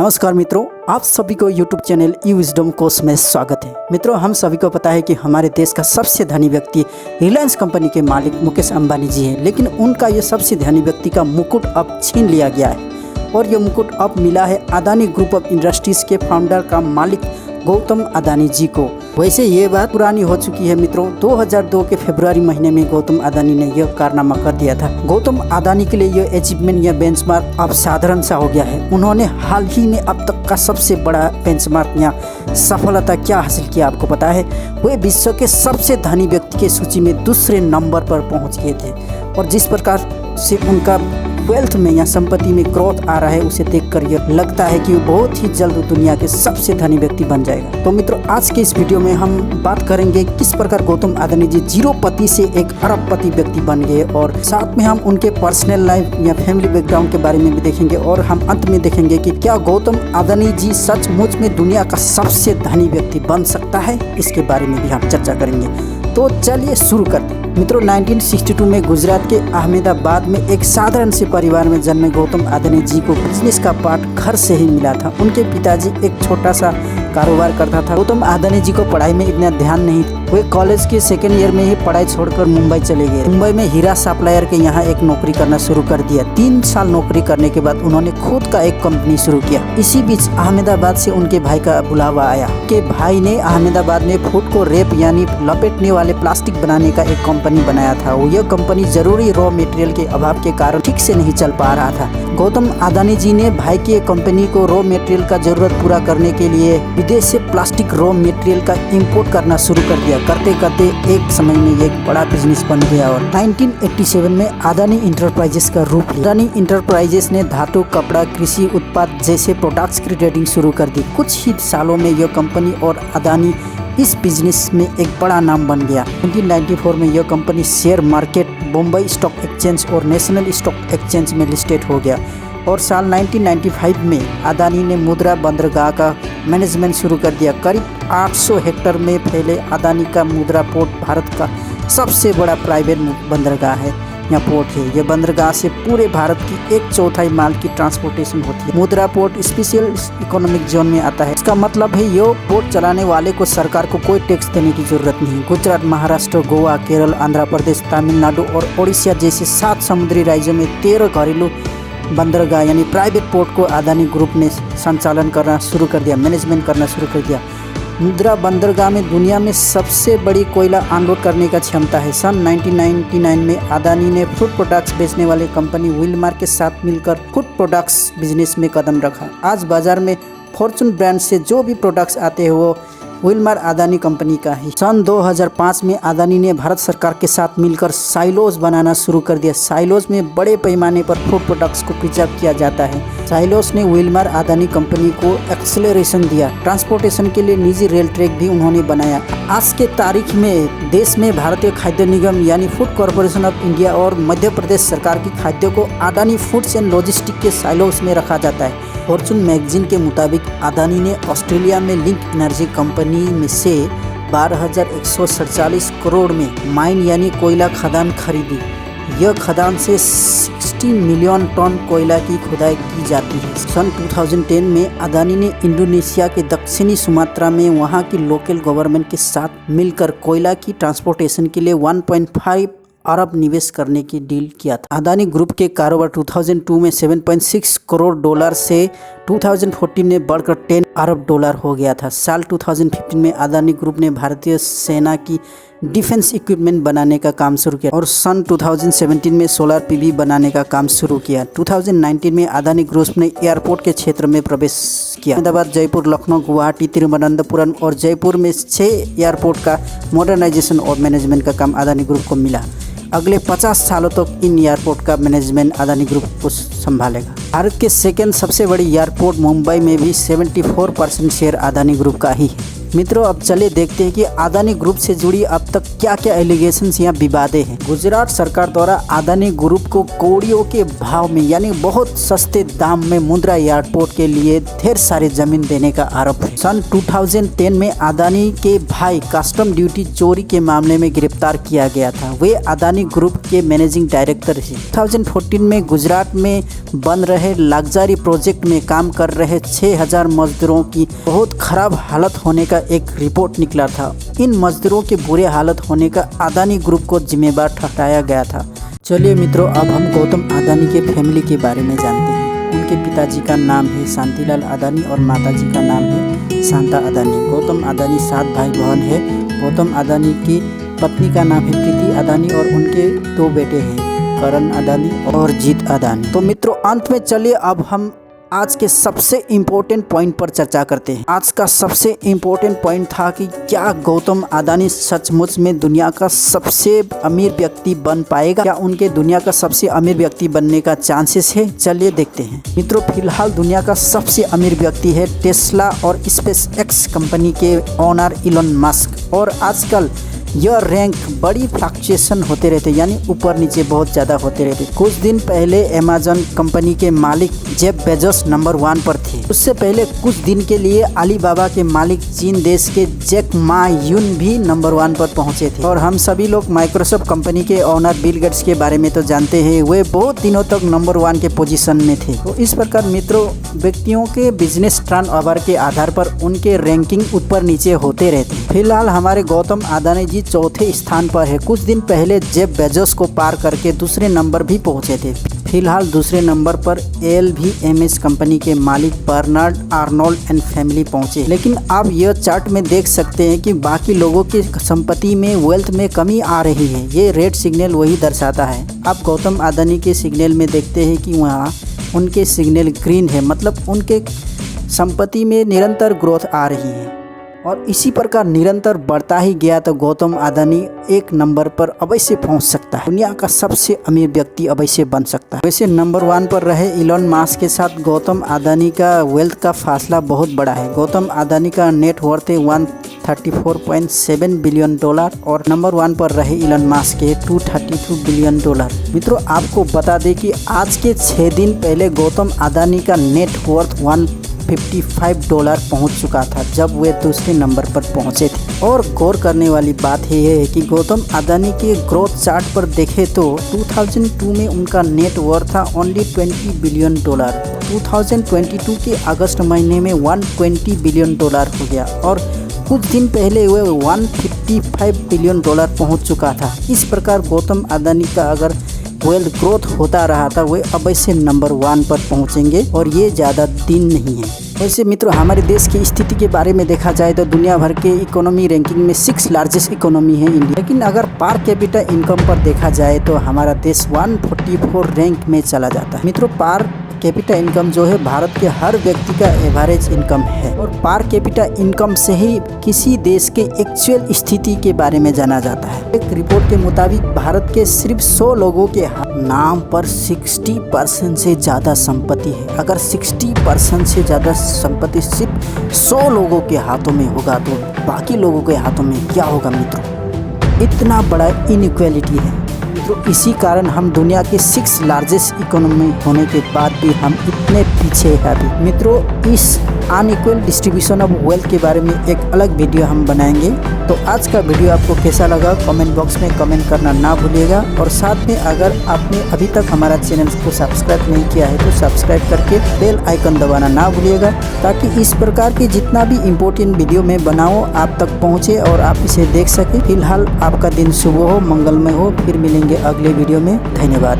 नमस्कार मित्रों, आप सभी को YouTube चैनल ई विजडम कोर्स में स्वागत है। मित्रों, हम सभी को पता है कि हमारे देश का सबसे धनी व्यक्ति रिलायंस कंपनी के मालिक मुकेश अंबानी जी हैं, लेकिन उनका ये सबसे धनी व्यक्ति का मुकुट अब छीन लिया गया है और ये मुकुट अब मिला है अदानी ग्रुप ऑफ इंडस्ट्रीज के फाउंडर का मालिक गौतम अदानी जी को। वैसे ये बात पुरानी हो चुकी है मित्रों। 2002 के फरवरी महीने में गौतम अदानी ने यह कारनामा कर दिया था। गौतम अदानी के लिए यह अचीवमेंट या बेंचमार्क अब साधारण सा हो गया है। उन्होंने हाल ही में अब तक का सबसे बड़ा बेंचमार्क या सफलता क्या हासिल किया आपको पता है? वे विश्व के सबसे धनी व्यक्ति की सूची में दूसरे नंबर पर पहुंच गए थे और जिस प्रकार से उनका वेल्थ में या संपत्ति में ग्रोथ आ रहा है, उसे देखकर यह लगता है कि वो बहुत ही जल्द दुनिया के सबसे धनी व्यक्ति बन जाएगा। तो मित्रों, आज के इस वीडियो में हम बात करेंगे किस प्रकार गौतम अदानी जी जीरोपति से एक अरबपति व्यक्ति बन गए और साथ में हम उनके पर्सनल लाइफ या फैमिली बैकग्राउंड के बारे में भी देखेंगे और हम अंत में देखेंगे कि क्या गौतम अदानी जी सचमुच में दुनिया का सबसे धनी व्यक्ति बन सकता है। इसके बारे में भी हम चर्चा करेंगे। तो चलिए शुरू करते हैं। मित्रों, 1962 में गुजरात के अहमदाबाद में एक साधारण से परिवार में जन्मे गौतम अदानी जी को बिजनेस का पाठ घर से ही मिला था। उनके पिताजी एक छोटा सा कारोबार करता था। गौतम अदानी जी को पढ़ाई में इतना ध्यान नहीं था। वे कॉलेज के सेकेंड ईयर में ही पढ़ाई छोड़कर मुंबई चले गए। मुंबई में हीरा सप्लायर के यहाँ एक नौकरी करना शुरू कर दिया। 3 साल नौकरी करने के बाद उन्होंने खुद का एक कंपनी शुरू किया। इसी बीच अहमदाबाद से उनके भाई का बुलावा आया कि भाई ने अहमदाबाद में फूड को रेप यानी लपेटने वाले प्लास्टिक बनाने का एक कंपनी बनाया था। यह कंपनी जरूरी रॉ मटेरियल के अभाव के कारण ठीक से नहीं चल पा रहा था। गौतम अदानी जी ने भाई की कंपनी को रॉ मटेरियल का जरूरत पूरा करने के लिए विदेश से प्लास्टिक रॉ मटेरियल का इंपोर्ट करना शुरू कर दिया। करते करते एक समय में ये एक बड़ा बिजनेस बन गया और 1987 में अदानी इंटरप्राइजेस का रूप लिया। अदानी इंटरप्राइजेस ने धातु, कपड़ा, कृषि उत्पाद जैसे प्रोडक्ट्स की ट्रेडिंग शुरू कर दी। कुछ ही सालों में यह कंपनी और अदानी इस बिजनेस में एक बड़ा नाम बन गया। 1994 में यह company share market, Bombay stock exchange और नेशनल स्टॉक एक्सचेंज में लिस्टेड हो गया और साल 1995 में अदानी ने मुद्रा बंदरगाह का मैनेजमेंट शुरू कर दिया। करीब 800 हेक्टेयर में फैले अदानी का मुद्रा पोर्ट भारत का सबसे बड़ा प्राइवेट बंदरगाह है या पोर्ट है। यह बंदरगाह से पूरे भारत की 1/4 माल की ट्रांसपोर्टेशन होती है। मुद्रा पोर्ट स्पेशल इकोनॉमिक जोन में आता है। इसका मतलब है यह पोर्ट चलाने वाले को सरकार को कोई टैक्स देने की जरूरत नहीं। गुजरात, महाराष्ट्र, गोवा, केरल, आंध्र प्रदेश, तमिलनाडु और ओडिशा जैसे 7 समुद्री राज्यों में 13 घरेलू बंदरगाह यानी प्राइवेट पोर्ट को अदानी ग्रुप ने संचालन करना शुरू कर दिया, मैनेजमेंट करना शुरू कर दिया। मुद्रा बंदरगाह में दुनिया में सबसे बड़ी कोयला अनलोड करने का क्षमता है। सन 1999 में अदानी ने फूड प्रोडक्ट्स बेचने वाली कंपनी विलमार के साथ मिलकर फूड प्रोडक्ट्स बिजनेस में कदम रखा। आज बाजार में फॉर्चून ब्रांड से जो भी प्रोडक्ट्स आते हैं वो विलमार अदानी कंपनी का ही। सन 2005 में अदानी ने भारत सरकार के साथ मिलकर साइलोज बनाना शुरू कर दिया। साइलोज में बड़े पैमाने पर फूड प्रोडक्ट्स को प्रिजर्व किया जाता है। साइलोज ने विलमार अदानी कंपनी को एक्सेलरेशन दिया। ट्रांसपोर्टेशन के लिए निजी रेल ट्रैक भी उन्होंने बनाया। आज के तारीख में देश में भारतीय खाद्य निगम यानी फूड कॉरपोरेशन ऑफ इंडिया और मध्य प्रदेश सरकार की खाद्य को अदानी फूड्स एंड लॉजिस्टिक के साइलोज में रखा जाता है। फॉर्चून मैगजीन के मुताबिक अदानी ने ऑस्ट्रेलिया में लिंक एनर्जी कंपनी में से 12,147 करोड़ में माइन यानी कोयला खदान खरीदी। यह खदान से 16 मिलियन टन कोयला की खुदाई की जाती है। सन 2010 में अदानी ने इंडोनेशिया के दक्षिणी सुमात्रा में वहां की लोकल गवर्नमेंट के साथ मिलकर कोयला की ट्रांसपोर्टेशन के लिए 1.5 अरब निवेश करने की डील किया था। अदानी ग्रुप के कारोबार 2002 में 7.6 करोड़ डॉलर से 2014 में बढ़कर 10 अरब डॉलर हो गया था। साल 2015 में अदानी ग्रुप ने भारतीय सेना की डिफेंस इक्विपमेंट बनाने का काम शुरू किया और सन 2017 में सोलर पीवी बनाने का काम शुरू किया। 2019 में अदानी ग्रुप ने एयरपोर्ट के क्षेत्र में प्रवेश किया। अहमदाबाद, जयपुर, लखनऊ, गुवाहाटी, तिरुवनंतपुरम और जयपुर में 6 एयरपोर्ट का मॉडर्नाइजेशन और मैनेजमेंट का काम अदानी ग्रुप को मिला। अगले 50 सालों तक इन एयरपोर्ट का मैनेजमेंट अदानी ग्रुप को संभालेगा। भारत के सेकेंड सबसे बड़ी एयरपोर्ट मुंबई में भी 74% शेयर अदानी ग्रुप का ही है। मित्रों अब चले देखते हैं कि अदानी ग्रुप से जुड़ी अब तक क्या क्या एलिगेशंस या विवादें हैं। गुजरात सरकार द्वारा अदानी ग्रुप को कौड़ियों के भाव में यानी बहुत सस्ते दाम में मुंद्रा एयरपोर्ट के लिए ढेर सारे जमीन देने का आरोप है। सन 2010 में अदानी के भाई कस्टम ड्यूटी चोरी के मामले में गिरफ्तार किया गया था। वे अदानी ग्रुप के मैनेजिंग डायरेक्टर थे। 2014 में गुजरात में बन रहे लग्जरी प्रोजेक्ट में काम कर रहे 6000 मजदूरों की बहुत खराब हालत होने का एक रिपोर्ट निकला था। इन मजदूरों के बुरे हालत होने का अदानी ग्रुप को जिम्मेदार ठहराया गया था। चलिए मित्रों, अब हम गौतम अदानी के फैमिली के बारे में जानते हैं। उनके पिताजी का नाम है शांतिलाल अदानी और माताजी का नाम है शांता अदानी। गौतम अदानी 7 भाई बहन है। गौतम अदानी की पत्नी का नाम है प्रीति अदानी और उनके 2 बेटे हैं, करण अदानी और जीत अदानी। तो मित्रों, अंत में चलिए अब हम आज के सबसे इम्पोर्टेंट पॉइंट पर चर्चा करते हैं। आज का सबसे इम्पोर्टेंट पॉइंट था कि क्या गौतम अदानी सचमुच में दुनिया का सबसे अमीर व्यक्ति बन पाएगा? क्या उनके दुनिया का सबसे अमीर व्यक्ति बनने का चांसेस है? चलिए देखते हैं। मित्रों, फिलहाल दुनिया का सबसे अमीर व्यक्ति है टेस्ला और स्पेस एक्स कंपनी के ओनर इलॉन मस्क। और आजकल यह रैंक बड़ी फ्लक्चुएशन होते रहते, यानी ऊपर नीचे बहुत ज़्यादा होते रहते। कुछ दिन पहले अमेजन कंपनी के मालिक जेफ बेजोस नंबर 1 पर थे। उससे पहले कुछ दिन के लिए अलीबाबा के मालिक चीन देश के जैक मा यून भी नंबर 1 पर पहुंचे थे। और हम सभी लोग माइक्रोसॉफ्ट कंपनी के ओनर बिल गेट्स के बारे में तो जानते हैं, वे बहुत दिनों तक नंबर 1 के पोजीशन में थे। तो इस प्रकार मित्रों, व्यक्तियों के बिजनेस टर्नओवर के आधार पर उनके रैंकिंग ऊपर नीचे होते रहते हैं। फिलहाल हमारे गौतम अदानी जी चौथे स्थान पर है। कुछ दिन पहले जेफ बेजोस को पार करके दूसरे नंबर भी पहुंचे थे। फिलहाल दूसरे नंबर पर LVMH कंपनी के मालिक बर्नार्ड आर्नोल्ड एंड फैमिली पहुंचे। लेकिन आप यह चार्ट में देख सकते हैं कि बाकी लोगों की संपत्ति में वेल्थ में कमी आ रही है। ये रेड सिग्नल वही दर्शाता है। आप गौतम अदानी के सिग्नल में देखते हैं कि वहाँ उनके सिग्नल ग्रीन है, मतलब उनके संपत्ति में निरंतर ग्रोथ आ रही है। और इसी प्रकार निरंतर बढ़ता ही गया तो गौतम अदानी 1 नंबर पर अवश्य पहुंच सकता है। दुनिया का सबसे अमीर व्यक्ति अवश्य बन सकता है। वैसे नंबर 1 पर रहे इलॉन मस्क के साथ गौतम अदानी का वेल्थ का फासला बहुत बड़ा है। गौतम अदानी का नेट वर्थ है $134.7 बिलियन और नंबर 1 पर रहे इलॉन मस्क के $232 बिलियन। मित्रों, आपको बता दें कि आज के 6 दिन पहले गौतम अदानी का नेट वर्थ $155 पहुंच चुका था जब वे दूसरे नंबर पर पहुंचे थे। और गौर करने वाली बात यह है कि गौतम अदानी के ग्रोथ चार्ट पर देखें तो 2002 में उनका नेट वर्थ था ओनली $20 बिलियन। 2022 के अगस्त महीने में $120 बिलियन हो गया और कुछ दिन पहले वह $155 बिलियन पहुंच चुका था। इस प्रकार गौतम अदानी का अगर वेल्थ ग्रोथ होता रहा था वे अवश्य नंबर 1 पर पहुंचेंगे और ये ज़्यादा दिन नहीं है। वैसे मित्रों, हमारे देश की स्थिति के बारे में देखा जाए तो दुनिया भर के इकोनॉमी रैंकिंग में 6 लार्जेस्ट इकोनॉमी है इंडिया। लेकिन अगर पर कैपिटा इनकम पर देखा जाए तो हमारा देश 144 रैंक में चला जाता है। मित्रों, पर कैपिटा इनकम जो है भारत के हर व्यक्ति का एवरेज इनकम है और पर कैपिटा इनकम से ही किसी देश के एक्चुअल स्थिति के बारे में जाना जाता है। एक रिपोर्ट के मुताबिक भारत के सिर्फ 100 लोगों के नाम पर 60% से ज़्यादा संपत्ति है। अगर 60% से ज़्यादा संपत्ति सिर्फ 100 लोगों के हाथों में होगा तो बाकी लोगों के हाथों में क्या होगा मित्रों? इतना बड़ा इनइक्वालिटी है। तो इसी कारण हम दुनिया के 6 लार्जेस्ट इकोनॉमी होने के बाद भी हम इतने पीछे हैं अभी। मित्रों, इस अनइक्वल डिस्ट्रीब्यूशन ऑफ वेल्थ के बारे में एक अलग वीडियो हम बनाएंगे। तो आज का वीडियो आपको कैसा लगा कमेंट बॉक्स में कमेंट करना ना भूलिएगा। और साथ में अगर आपने अभी तक हमारा चैनल को सब्सक्राइब नहीं किया है तो सब्सक्राइब करके बेल आइकन दबाना ना भूलिएगा, ताकि इस प्रकार की जितना भी इम्पोर्टेंट वीडियो मैं बनाऊँ आप तक पहुँचे और आप इसे देख सकें। फिलहाल आपका दिन शुभ हो, मंगलमय हो। फिर मिलेंगे अगले वीडियो में। धन्यवाद।